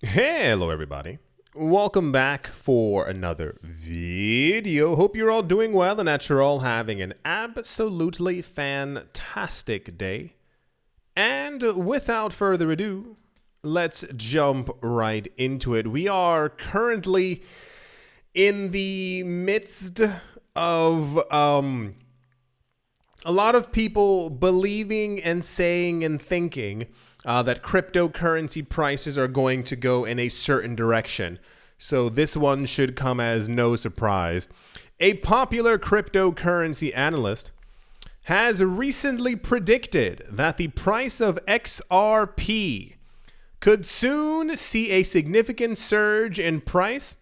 Hello everybody. Welcome back for another video. Hope you're all doing well and that you're all having an absolutely fantastic day. And without further ado, let's jump right into it. We are currently in the midst of a lot of people believing and saying and thinking that cryptocurrency prices are going to go in a certain direction. So this one should come as no surprise. A popular cryptocurrency analyst has recently predicted that the price of XRP could soon see a significant surge in price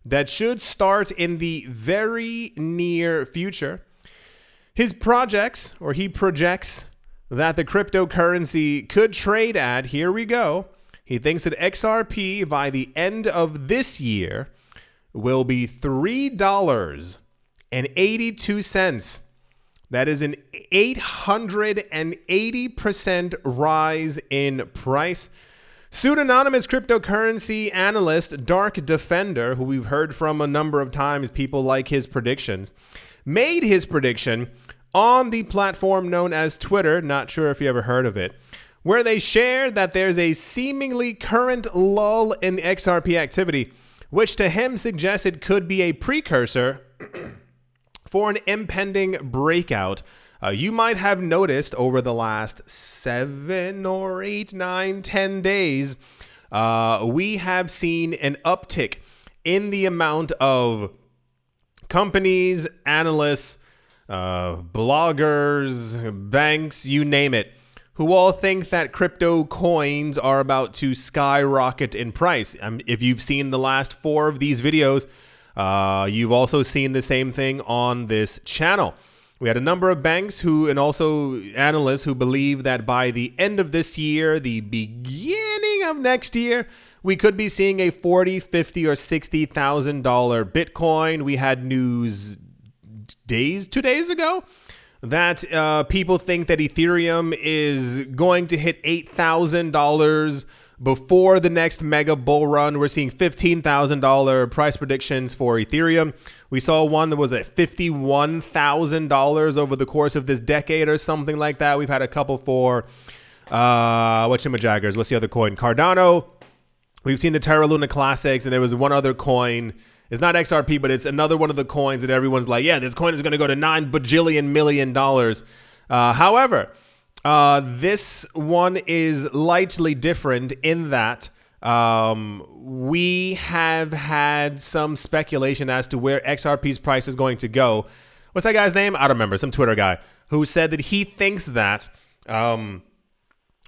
that should start in the very near future. He projects that the cryptocurrency could trade at, here we go, he thinks that XRP by the end of this year will be $3.82. That is an 880% rise in price. Pseudonymous cryptocurrency analyst Dark Defender, who we've heard from a number of times, people like his predictions, made his prediction on the platform known as Twitter, not sure if you ever heard of it, where they shared that there's a seemingly current lull in XRP activity, which to him suggests it could be a precursor for an impending breakout. You might have noticed over the last 7 or 8, 9, 10 days, we have seen an uptick in the amount of companies, analysts, bloggers, banks, you name it, who all think that crypto coins are about to skyrocket in price. If you've seen the last 4 of these videos, you've also seen the same thing on this channel. We had a number of banks and also analysts who believe that by the end of this year, the beginning of next year, we could be seeing a $40,000, $50,000, or $60,000 Bitcoin. We had news 2 days ago that people think that Ethereum is going to hit $8,000 before the next mega bull run. We're seeing $15,000 price predictions for Ethereum. We saw one that was at $51,000 over the course of this decade or something like that. We've had a couple for whatchamajagers. What's the other coin? Cardano. We've seen the Terra Luna Classics, and there was one other coin. It's not XRP, but it's another one of the coins that everyone's like, yeah, this coin is going to go to $9 bajillion million. However, this one is lightly different in that we have had some speculation as to where XRP's price is going to go. What's that guy's name? I don't remember. Some Twitter guy who said that he thinks that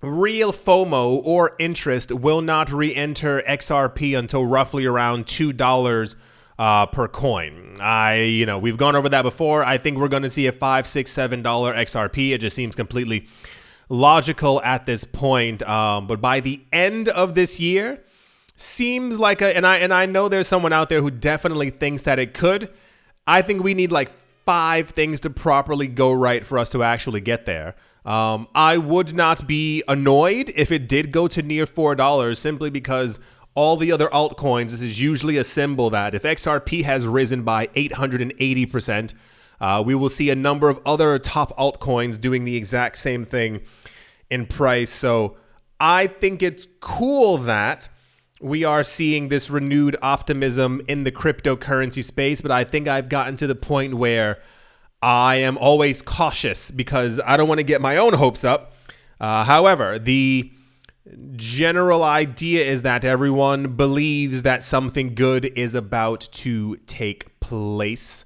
real FOMO or interest will not re-enter XRP until roughly around $2 per coin. We've gone over that before. I think we're going to see a $5, $6, $7 XRP. It just seems completely logical at this point. But by the end of this year, seems like and I know there's someone out there who definitely thinks that it could. I think we need like 5 things to properly go right for us to actually get there. I would not be annoyed if it did go to near $4 simply because all the other altcoins, this is usually a symbol that if XRP has risen by 880%, we will see a number of other top altcoins doing the exact same thing in price. So I think it's cool that we are seeing this renewed optimism in the cryptocurrency space, but I think I've gotten to the point where I am always cautious because I don't want to get my own hopes up. However, the general idea is that everyone believes that something good is about to take place.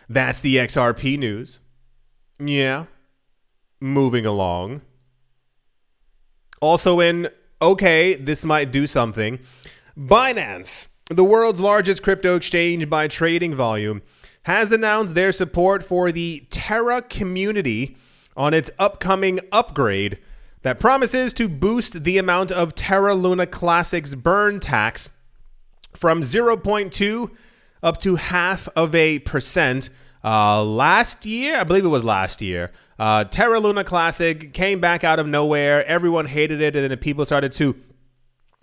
That's the XRP news. Yeah. Moving along. Also this might do something. Binance, the world's largest crypto exchange by trading volume, has announced their support for the Terra community on its upcoming upgrade that promises to boost the amount of Terra Luna Classics burn tax from 0.2 up to 0.5%. Last year, I believe it was last year, Terra Luna Classic came back out of nowhere. Everyone hated it, and then people started to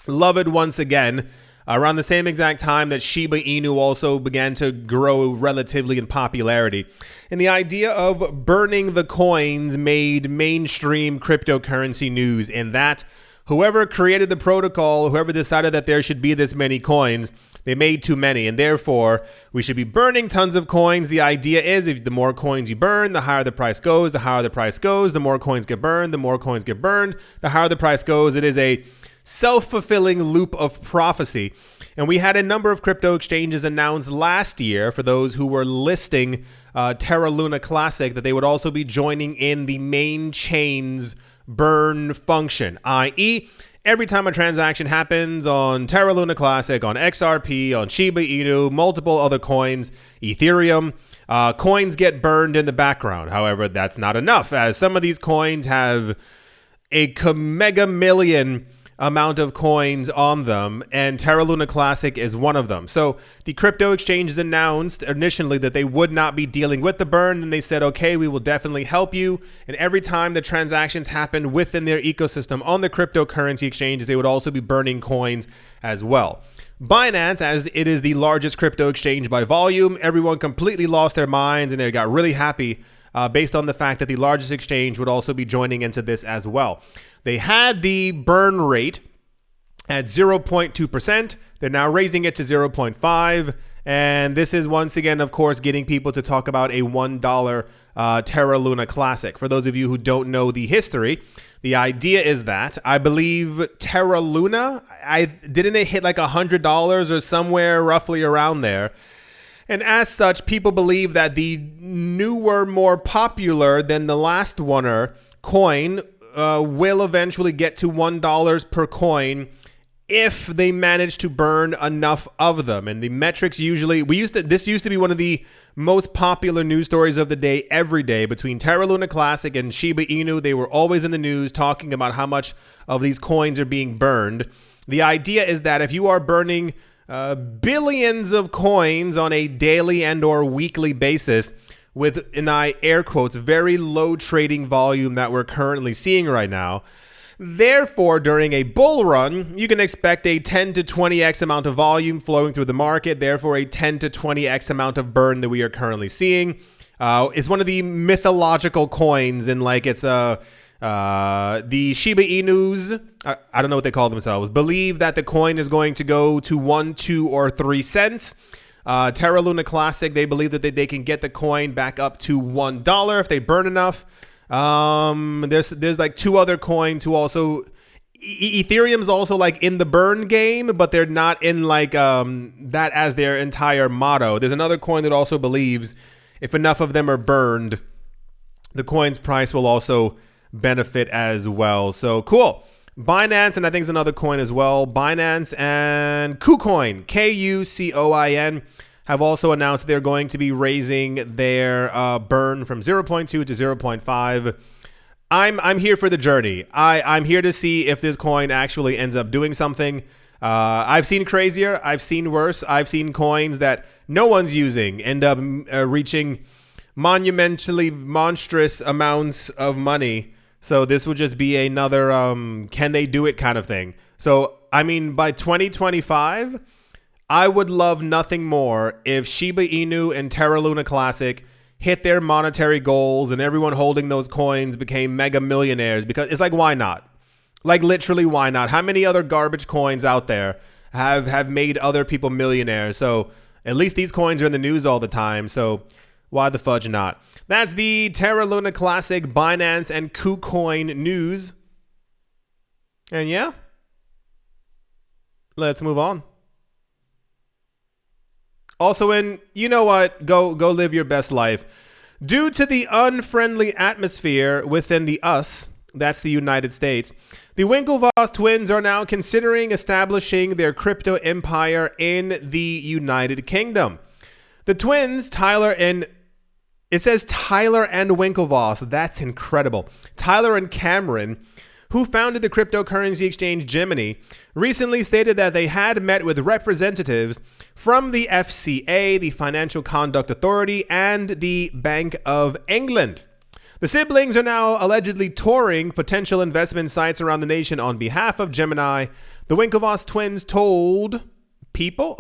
Love it once again. Around the same exact time that Shiba Inu also began to grow relatively in popularity. And the idea of burning the coins made mainstream cryptocurrency news, in that whoever created the protocol, whoever decided that there should be this many coins, they made too many, and therefore we should be burning tons of coins. The idea is, if the more coins you burn, the higher the price goes. The higher the price goes, the more coins get burned. The more coins get burned, the higher the price goes. It is a self-fulfilling loop of prophecy. And we had a number of crypto exchanges announce last year, for those who were listing Terra Luna Classic, that they would also be joining in the main chain's burn function, i.e., every time a transaction happens on Terra Luna Classic, on XRP, on Shiba Inu, multiple other coins, Ethereum, coins get burned in the background. However, that's not enough, as some of these coins have a mega million amount of coins on them, and Terra Luna Classic is one of them. So the crypto exchanges announced initially that they would not be dealing with the burn, and they said, okay, we will definitely help you. And every time the transactions happened within their ecosystem on the cryptocurrency exchanges, they would also be burning coins as well. Binance, as it is the largest crypto exchange by volume, everyone completely lost their minds, and they got really happy based on the fact that the largest exchange would also be joining into this as well. They had the burn rate at 0.2%. They're now raising it to 0.5%. And this is once again, of course, getting people to talk about a $1 Terra Luna Classic. For those of you who don't know the history, the idea is that I believe Terra Luna, didn't it hit like $100 or somewhere roughly around there? And as such, people believe that the newer, more popular than the last oneer coin will eventually get to $1 per coin if they manage to burn enough of them. And the metrics usually, this used to be one of the most popular news stories of the day every day. Between Terra Luna Classic and Shiba Inu, they were always in the news talking about how much of these coins are being burned. The idea is that if you are burning billions of coins on a daily and or weekly basis, with, and I air quotes, very low trading volume that we're currently seeing right now. Therefore, during a bull run, you can expect a 10 to 20x amount of volume flowing through the market, therefore a 10 to 20x amount of burn that we are currently seeing. It's one of the mythological coins, and like it's the Shiba Inus, I don't know what they call themselves, believe that the coin is going to go to 1, 2, or 3 cents. Terra Luna Classic, they believe that they can get the coin back up to $1 if they burn enough. There's like 2 other coins who also, Ethereum's also like in the burn game, but they're not in like that as their entire motto. There's another coin that also believes if enough of them are burned, the coin's price will also benefit as well. So cool. Binance, and I think it's another coin as well, Binance and KuCoin, KuCoin, have also announced they're going to be raising their burn from 0.2 to 0.5. I'm here for the journey. I'm here to see if this coin actually ends up doing something. I've seen crazier. I've seen worse. I've seen coins that no one's using end up reaching monumentally monstrous amounts of money. So this would just be another can they do it kind of thing. So, I mean, by 2025, I would love nothing more if Shiba Inu and Terra Luna Classic hit their monetary goals and everyone holding those coins became mega millionaires, because it's like, why not? Like, literally, why not? How many other garbage coins out there have made other people millionaires? So at least these coins are in the news all the time. So why the fudge not? That's the Terra Luna Classic, Binance, and KuCoin news. And yeah, let's move on. Also in, you know what, go live your best life. Due to the unfriendly atmosphere within the US, that's the United States, the Winklevoss twins are now considering establishing their crypto empire in the United Kingdom. The twins, it says Tyler and Winklevoss. That's incredible. Tyler and Cameron, who founded the cryptocurrency exchange Gemini, recently stated that they had met with representatives from the FCA, the Financial Conduct Authority, and the Bank of England. The siblings are now allegedly touring potential investment sites around the nation on behalf of Gemini, The Winklevoss twins told people,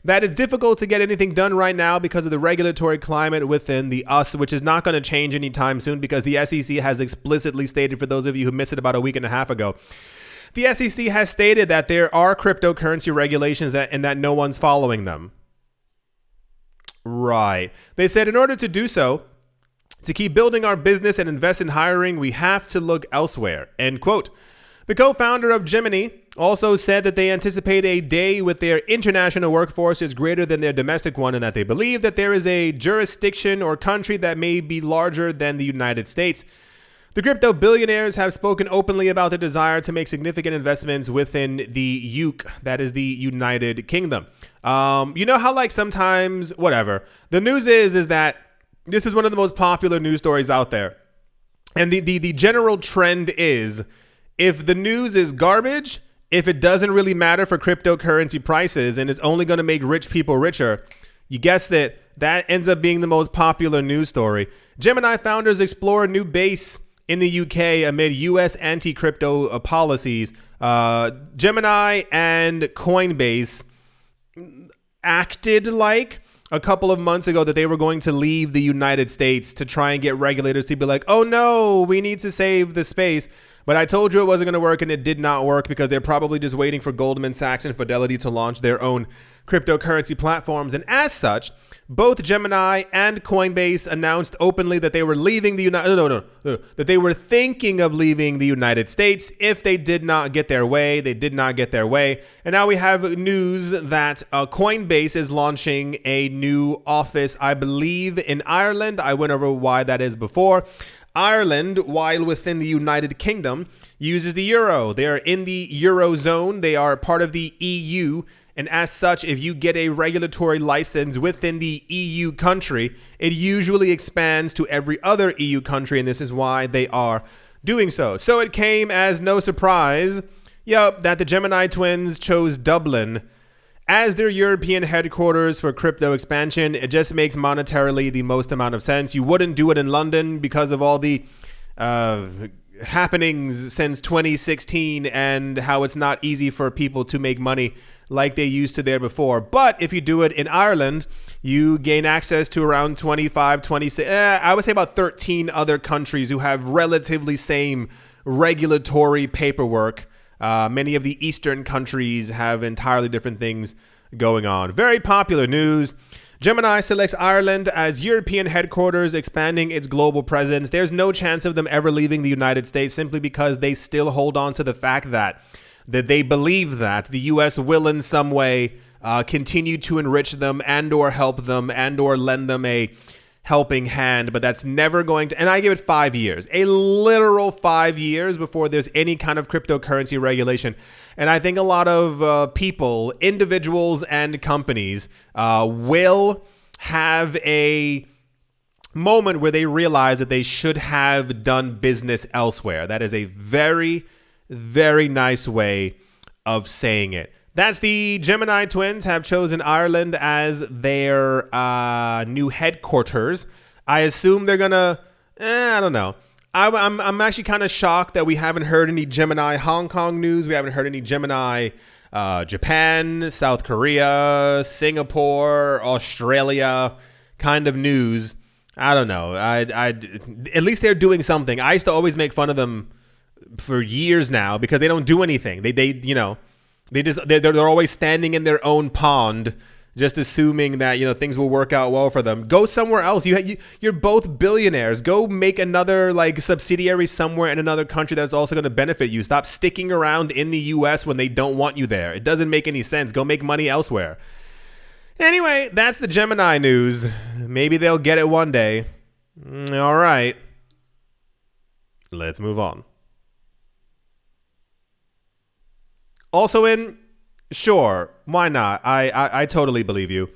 that it's difficult to get anything done right now because of the regulatory climate within the US, which is not going to change anytime soon because the SEC has explicitly stated, for those of you who missed it about a week and a half ago, the SEC has stated that there are cryptocurrency regulations and that no one's following them. Right. They said in order to do so, to keep building our business and invest in hiring, we have to look elsewhere. End quote. The co-founder of Gemini also said that they anticipate a day with their international workforce is greater than their domestic one and that they believe that there is a jurisdiction or country that may be larger than the United States. The crypto billionaires have spoken openly about their desire to make significant investments within the UK, that is the United Kingdom. You know how sometimes, whatever, the news is that this is one of the most popular news stories out there. And the general trend is, if the news is garbage, if it doesn't really matter for cryptocurrency prices and it's only going to make rich people richer, you guessed it, that ends up being the most popular news story. Gemini founders explore a new base in the UK amid US anti-crypto policies. Gemini and Coinbase acted like a couple of months ago that they were going to leave the United States to try and get regulators to be like, oh no, we need to save the space. But I told you it wasn't going to work, and it did not work because they're probably just waiting for Goldman Sachs and Fidelity to launch their own cryptocurrency platforms. And as such, both Gemini and Coinbase announced openly that they were leaving the that they were thinking of leaving the United States if they did not get their way. They did not get their way. And now we have news that Coinbase is launching a new office, I believe, in Ireland. I went over why that is before. Ireland, while within the United Kingdom, uses the euro. They are in the Eurozone. They are part of the EU. And as such, if you get a regulatory license within the EU country, it usually expands to every other EU country. And this is why they are doing so. So it came as no surprise, that the Gemini twins chose Dublin as their European headquarters for crypto expansion. It just makes monetarily the most amount of sense. You wouldn't do it in London because of all the happenings since 2016 and how it's not easy for people to make money like they used to there before. But if you do it in Ireland, you gain access to around 25, 26, I would say about 13 other countries who have relatively same regulatory paperwork. Many of the Eastern countries have entirely different things going on. Very popular news. Gemini selects Ireland as European headquarters, expanding its global presence. There's no chance of them ever leaving the United States simply because they still hold on to the fact that they believe that the U.S. will in some way continue to enrich them and or help them and or lend them a helping hand, but that's never going to, and I give it 5 years, a literal 5 years before there's any kind of cryptocurrency regulation. And I think a lot of people, individuals and companies will have a moment where they realize that they should have done business elsewhere. That is a very, very nice way of saying it. That's the Gemini twins have chosen Ireland as their new headquarters. I assume they're gonna, I don't know. I'm actually kind of shocked that we haven't heard any Gemini Hong Kong news. We haven't heard any Gemini Japan, South Korea, Singapore, Australia kind of news. I don't know. At least they're doing something. I used to always make fun of them for years now because they don't do anything. They're always standing in their own pond, just assuming that things will work out well for them. Go somewhere else. You're both billionaires. Go make another subsidiary somewhere in another country that's also going to benefit you. Stop sticking around in the U.S. when they don't want you there. It doesn't make any sense. Go make money elsewhere. Anyway, that's the Gemini news. Maybe they'll get it one day. All right. Let's move on. Also sure, why not? I totally believe you.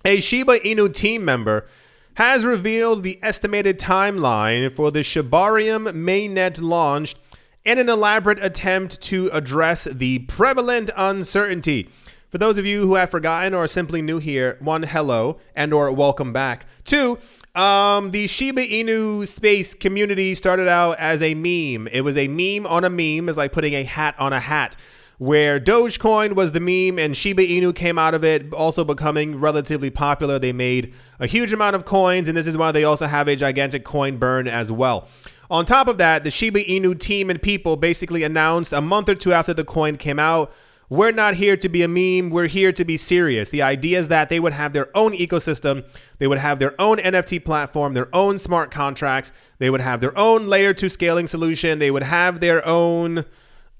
A Shiba Inu team member has revealed the estimated timeline for the Shibarium mainnet launch in an elaborate attempt to address the prevalent uncertainty. For those of you who have forgotten or simply new here, 1, hello, and or welcome back. 2, the Shiba Inu space community started out as a meme. It was a meme on a meme. It's like putting a hat on a hat. where Dogecoin was the meme and Shiba Inu came out of it, also becoming relatively popular. They made a huge amount of coins, and this is why they also have a gigantic coin burn as well. On top of that, the Shiba Inu team and people basically announced a month or two after the coin came out, we're not here to be a meme, we're here to be serious. The idea is that they would have their own ecosystem, they would have their own NFT platform, their own smart contracts, they would have their own layer 2 scaling solution, they would have their own,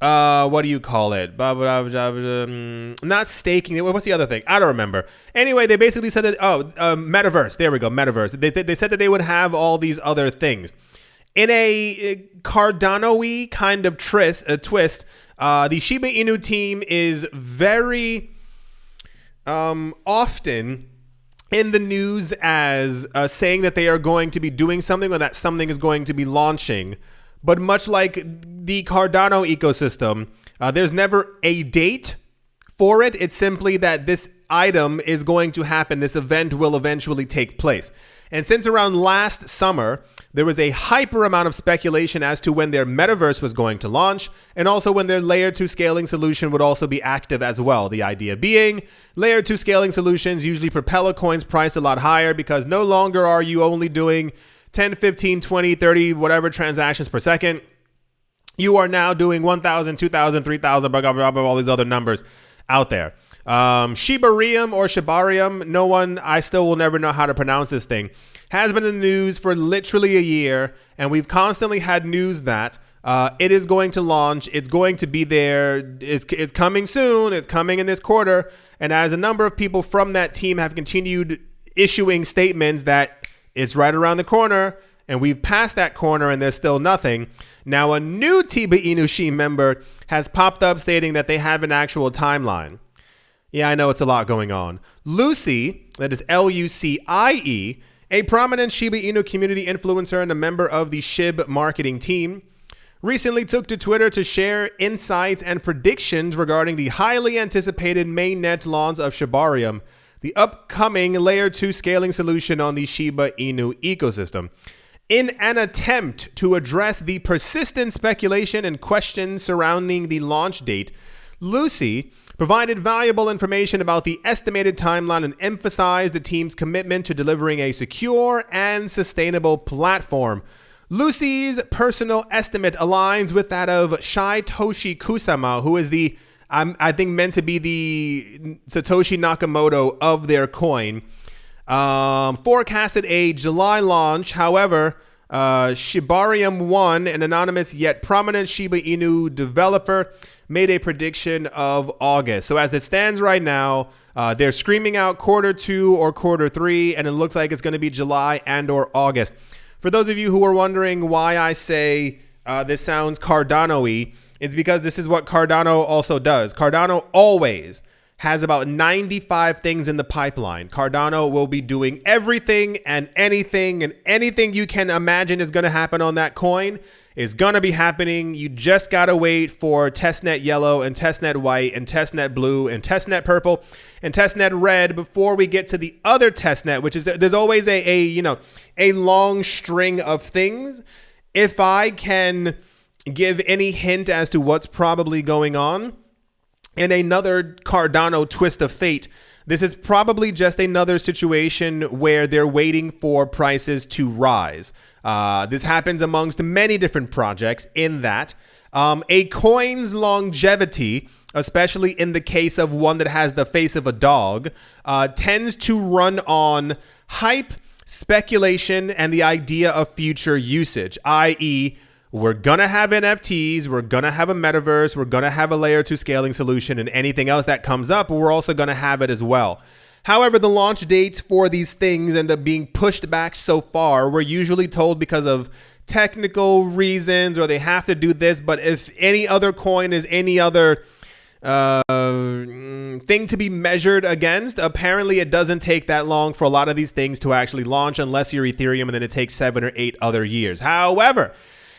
what do you call it? Not staking, what's the other thing? I don't remember. Anyway, they basically said that, metaverse, there we go, metaverse. They said that they would have all these other things. In a Cardano-y kind of twist, the Shiba Inu team is very often in the news as saying that they are going to be doing something or that something is going to be launching. But much like the Cardano ecosystem, there's never a date for it. It's simply that this item is going to happen. This event will eventually take place. And since around last summer, there was a hyper amount of speculation as to when their metaverse was going to launch, and also when their layer 2 scaling solution would also be active as well. The idea being, layer 2 scaling solutions usually propel a coin's price a lot higher because no longer are you only doing 10, 15, 20, 30, whatever transactions per second. You are now doing 1,000, 2,000, 3,000, blah, blah, blah, blah, all these other numbers out there. Shibarium or Shibarium, I still will never know how to pronounce this thing, has been in the news for literally a year, and we've constantly had news that it is going to launch, it's going to be there, it's coming soon, it's coming in this quarter, and as a number of people from that team have continued issuing statements that it's right around the corner, and we've passed that corner and there's still nothing. Now a new Shiba Inu Shi member has popped up stating that they have an actual timeline. Yeah, I know it's a lot going on. Lucie, that is Lucie, a prominent Shiba Inu community influencer and a member of the SHIB marketing team, recently took to Twitter to share insights and predictions regarding the highly anticipated mainnet launch of Shibarium, the upcoming layer 2 scaling solution on the Shiba Inu ecosystem. In an attempt to address the persistent speculation and questions surrounding the launch date, Lucie provided valuable information about the estimated timeline and emphasized the team's commitment to delivering a secure and sustainable platform. Lucie's personal estimate aligns with that of Satoshi Kusama, who is the, I think, meant to be the Satoshi Nakamoto of their coin. Forecasted a July launch. However, Shibarium 1, an anonymous yet prominent Shiba Inu developer, made a prediction of August. So as it stands right now, they're screaming out Q2 or Q3, and it looks like it's going to be July and or August. For those of you who are wondering why I say this sounds Cardano-y, it's because this is what Cardano also does. Cardano always has about 95 things in the pipeline. Cardano will be doing everything and anything you can imagine is going to happen on that coin is going to be happening. You just got to wait for testnet yellow and testnet white and testnet blue and testnet purple and testnet red before we get to the other testnet, which is there's always a long string of things. If I can give any hint as to what's probably going on, in another Cardano twist of fate, this is probably just another situation where they're waiting for prices to rise. This happens amongst many different projects in that a coin's longevity, especially in the case of one that has the face of a dog, tends to run on hype, speculation, and the idea of future usage, i.e., we're going to have NFTs, we're going to have a metaverse, we're going to have a layer 2 scaling solution, and anything else that comes up, we're also going to have it as well. However, the launch dates for these things end up being pushed back so far. We're usually told because of technical reasons or they have to do this, but if any other coin is any other thing to be measured against, apparently it doesn't take that long for a lot of these things to actually launch unless you're Ethereum, and then it takes 7 or 8 other years. However,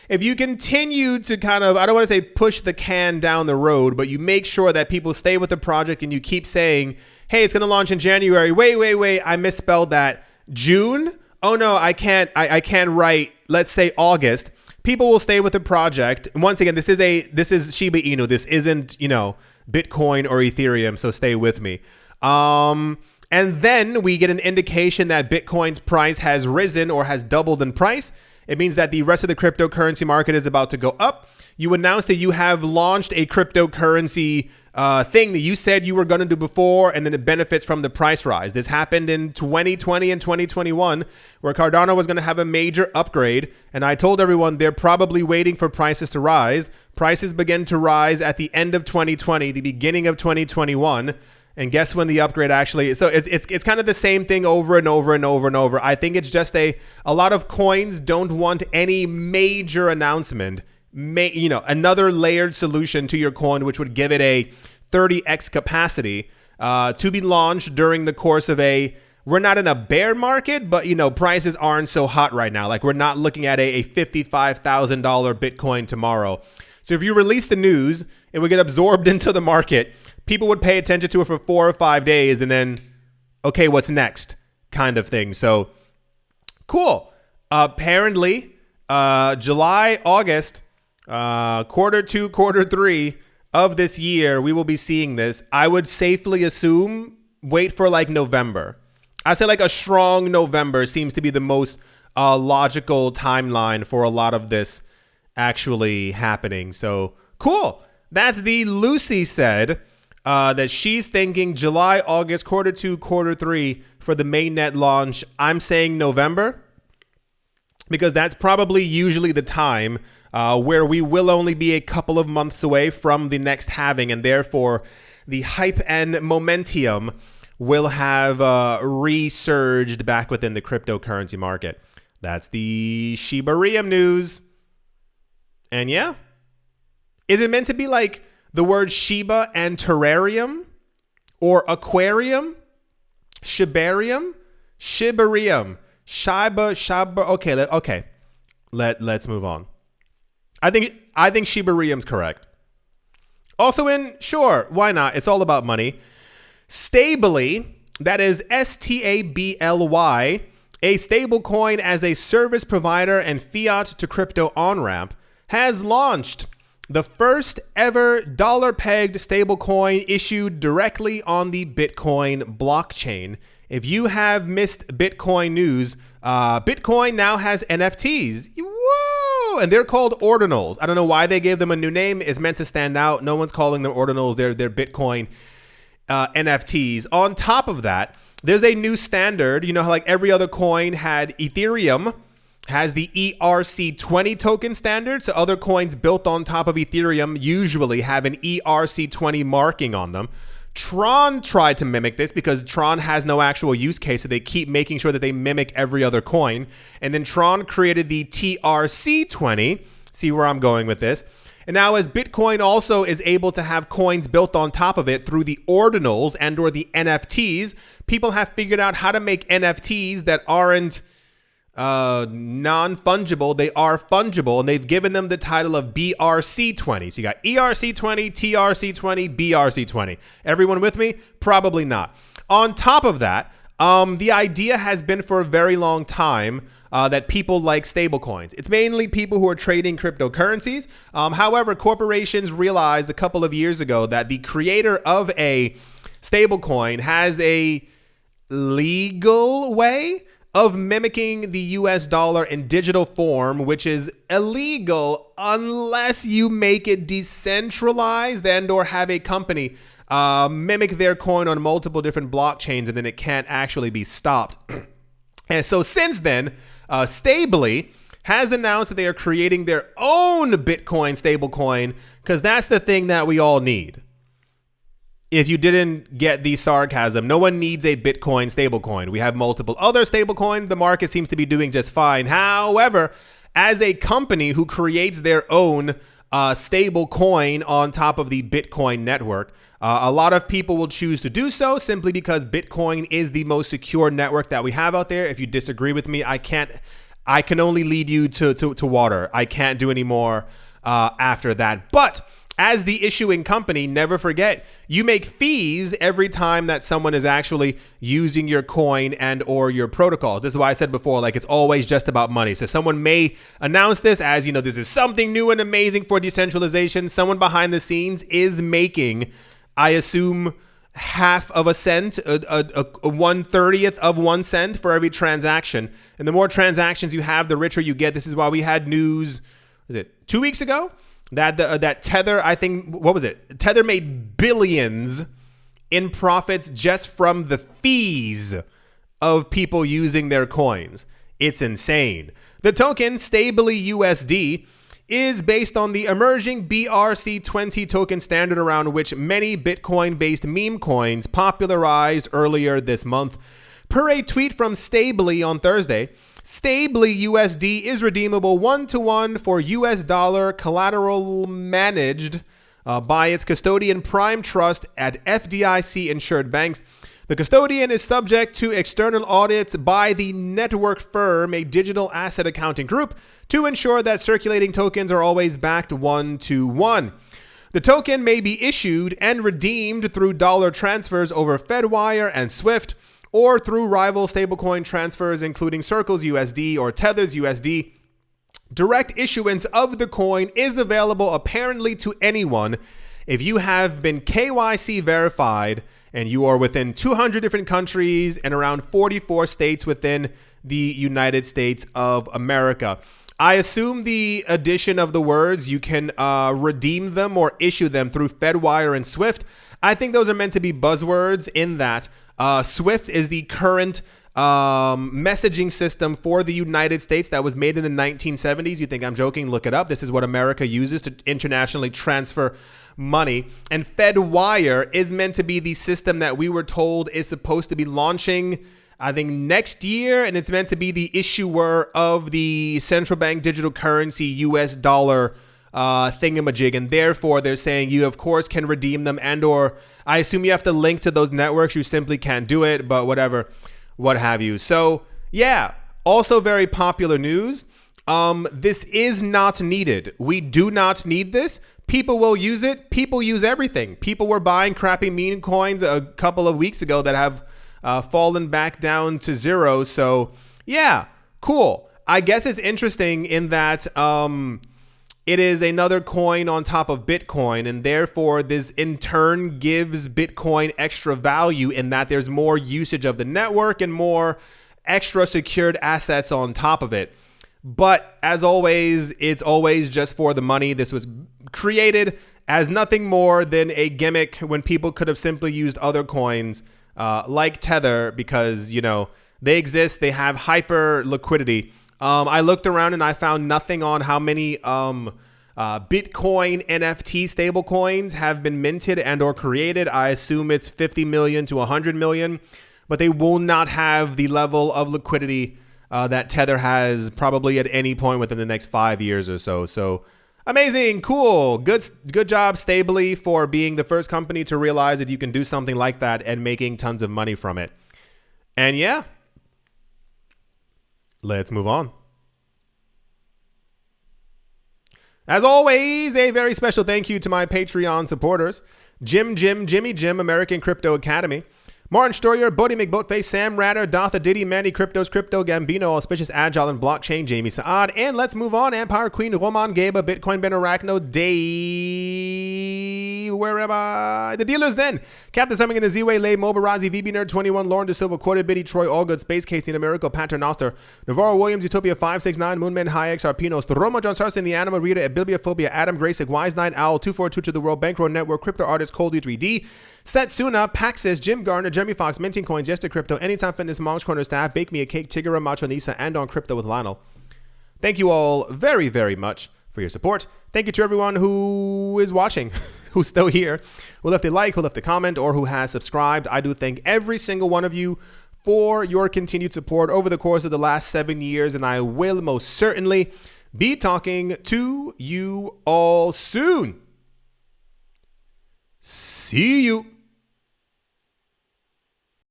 if you continue to kind of, I don't want to say push the can down the road, but you make sure that people stay with the project and you keep saying, hey, it's going to launch in January. Wait, I misspelled that. June? Oh no, I can't write, let's say August. People will stay with the project. And once again, this is Shiba Inu. This isn't, Bitcoin or Ethereum, so stay with me. And then we get an indication that Bitcoin's price has risen or has doubled in price. It means that the rest of the cryptocurrency market is about to go up. You announced that you have launched a cryptocurrency thing that you said you were going to do before, and then it benefits from the price rise. This happened in 2020 and 2021, where Cardano was going to have a major upgrade, and I told everyone they're probably waiting for prices to rise. Prices began to rise at the end of 2020, the beginning of 2021. And guess when the upgrade actually, so it's kind of the same thing over and over and over and over. I think it's just a lot of coins don't want any major announcement, another layered solution to your coin, which would give it a 30x capacity to be launched during the course of we're not in a bear market, but prices aren't so hot right now. Like we're not looking at a $55,000 Bitcoin tomorrow. So if you release the news, it would get absorbed into the market. People would pay attention to it for 4 or 5 days and then, okay, what's next kind of thing. So cool. Apparently, July, August, quarter 2, quarter 3 of this year, we will be seeing this. I would safely assume wait for like November. I say like a strong November seems to be the most logical timeline for a lot of this actually happening. So cool. That's the Lucy said that she's thinking July, August, quarter 2, quarter 3 for the mainnet launch. I'm saying November because that's probably usually the time where we will only be a couple of months away from the next halving, and therefore the hype and momentum will have resurged back within the cryptocurrency market. That's the Shibarium news. And yeah, is it meant to be like the word Shiba and terrarium or aquarium? Shibarium? Shibarium. Shiba. Okay. Let's move on. I think Shibarium's correct. Also sure, why not? It's all about money. Stably, that is Stably, a stablecoin as a service provider and fiat to crypto on-ramp, has launched the first ever dollar-pegged stablecoin issued directly on the Bitcoin blockchain. If you have missed Bitcoin news, Bitcoin now has NFTs. Whoa! And they're called ordinals. I don't know why they gave them a new name. It's meant to stand out. No one's calling them ordinals. They're Bitcoin NFTs. On top of that, there's a new standard. You know how like every other coin had Ethereum has the ERC20 token standard. So other coins built on top of Ethereum usually have an ERC20 marking on them. Tron tried to mimic this because Tron has no actual use case, so they keep making sure that they mimic every other coin. And then Tron created the TRC20. See where I'm going with this. And now as Bitcoin also is able to have coins built on top of it through the ordinals and or the NFTs, people have figured out how to make NFTs that aren't non-fungible. They are fungible, and they've given them the title of BRC20. So you got ERC20, TRC20, BRC20. Everyone with me? Probably not. On top of that, the idea has been for a very long time that people like stablecoins. It's mainly people who are trading cryptocurrencies. However, corporations realized a couple of years ago that the creator of a stablecoin has a legal way of mimicking the US dollar in digital form, which is illegal unless you make it decentralized and or have a company mimic their coin on multiple different blockchains, and then it can't actually be stopped. And so since then, Stably has announced that they are creating their own Bitcoin stablecoin, because that's the thing that we all need. If you didn't get the sarcasm, no one needs a Bitcoin stablecoin. We have multiple other stablecoins. The market seems to be doing just fine. However, as a company who creates their own stable coin on top of the Bitcoin network, a lot of people will choose to do so simply because Bitcoin is the most secure network that we have out there. If you disagree with me, I can only lead you to water. I can't do any more after that. But as the issuing company, never forget, you make fees every time that someone is actually using your coin and or your protocol. This is why I said before, like, it's always just about money. So someone may announce this as, this is something new and amazing for decentralization. Someone behind the scenes is making I assume half of a cent, a 1/30th of 1 cent for every transaction. And the more transactions you have, the richer you get. This is why we had news, was it 2 weeks ago? That Tether, I think, what was it? Tether made billions in profits just from the fees of people using their coins. It's insane. The token, stably USD, is based on the emerging BRC20 token standard around which many Bitcoin-based meme coins popularized earlier this month. Per a tweet from Stably on Thursday, Stably USD is redeemable 1-to-1 for US dollar collateral managed by its custodian Prime Trust at FDIC-insured banks. The custodian is subject to external audits by the network firm, a digital asset accounting group, to ensure that circulating tokens are always backed 1-to-1. The token may be issued and redeemed through dollar transfers over Fedwire and Swift, or through rival stablecoin transfers including Circle's USD or Tether's USD. Direct issuance of the coin is available apparently to anyone if you have been KYC verified and you are within 200 different countries and around 44 states within the United States of America. I assume the addition of the words you can redeem them or issue them through Fedwire and Swift. I think those are meant to be buzzwords in that Swift is the current messaging system for the United States that was made in the 1970s. You think I'm joking? Look it up. This is what America uses to internationally transfer money. And Fedwire is meant to be the system that we were told is supposed to be launching, I think, next year. And it's meant to be the issuer of the central bank digital currency US dollar thingamajig. And therefore, they're saying you, of course, can redeem them, and or I assume you have to link to those networks. You simply can't do it, but whatever, what have you. So yeah, also very popular news. This is not needed. We do not need this. People will use it. People use everything. People were buying crappy meme coins a couple of weeks ago that have fallen back down to zero. So yeah, cool. I guess it's interesting in that it is another coin on top of Bitcoin, and therefore this in turn gives Bitcoin extra value in that there's more usage of the network and more extra secured assets on top of it. But as always, it's always just for the money. This was created as nothing more than a gimmick when people could have simply used other coins like Tether because, you know, they exist. They have hyper liquidity. I looked around and I found nothing on how many Bitcoin NFT stable coins have been minted and or created. I assume it's 50 million to 100 million, but they will not have the level of liquidity that Tether has probably at any point within the next 5 years or so. So amazing, cool, good job Stably for being the first company to realize that you can do something like that and making tons of money from it. And yeah, let's move on. As always, a very special thank you to my Patreon supporters: Jimmy Jim, American Crypto Academy, Martin Stoyer, Bodie McBoatface, Sam Ratter, Dotha Diddy, Mandy Cryptos, Crypto Gambino, Auspicious Agile and Blockchain, Jamie Saad, and let's move on, Empire Queen, Roman Gaba, Bitcoin Ben Arachno, Dave, where am I? The Dealer's Den, Captain Summing in the Z-Way, Lay, Mobarazi, VB Nerd 21, Lauren De Silva, Quoted Biddy, Troy Allgood, Space Casey, Miracle, Pater Noster, Navarro Williams, Utopia 569, Moonman, High X, Arpinos, Roma, John Sarson, The Anima, Rita, Abilbiophobia, Adam, Graysick, Wise 9, Owl, 242 to the World, Bankroll Network, Crypto Artist, Cold U3D, Setsuna, Paxis, Jim Garner, Jeremy Fox, Minting Coins, Jester Crypto, Anytime Fitness, Monk's Corner Staff, Bake Me a Cake, Tigera, Macho Nisa, and on Crypto with Lionel. Thank you all very, very much for your support. Thank you to everyone who is watching, who's still here, who left a like, who left a comment, or who has subscribed. I do thank every single one of you for your continued support over the course of the last 7 years, and I will most certainly be talking to you all soon. See you.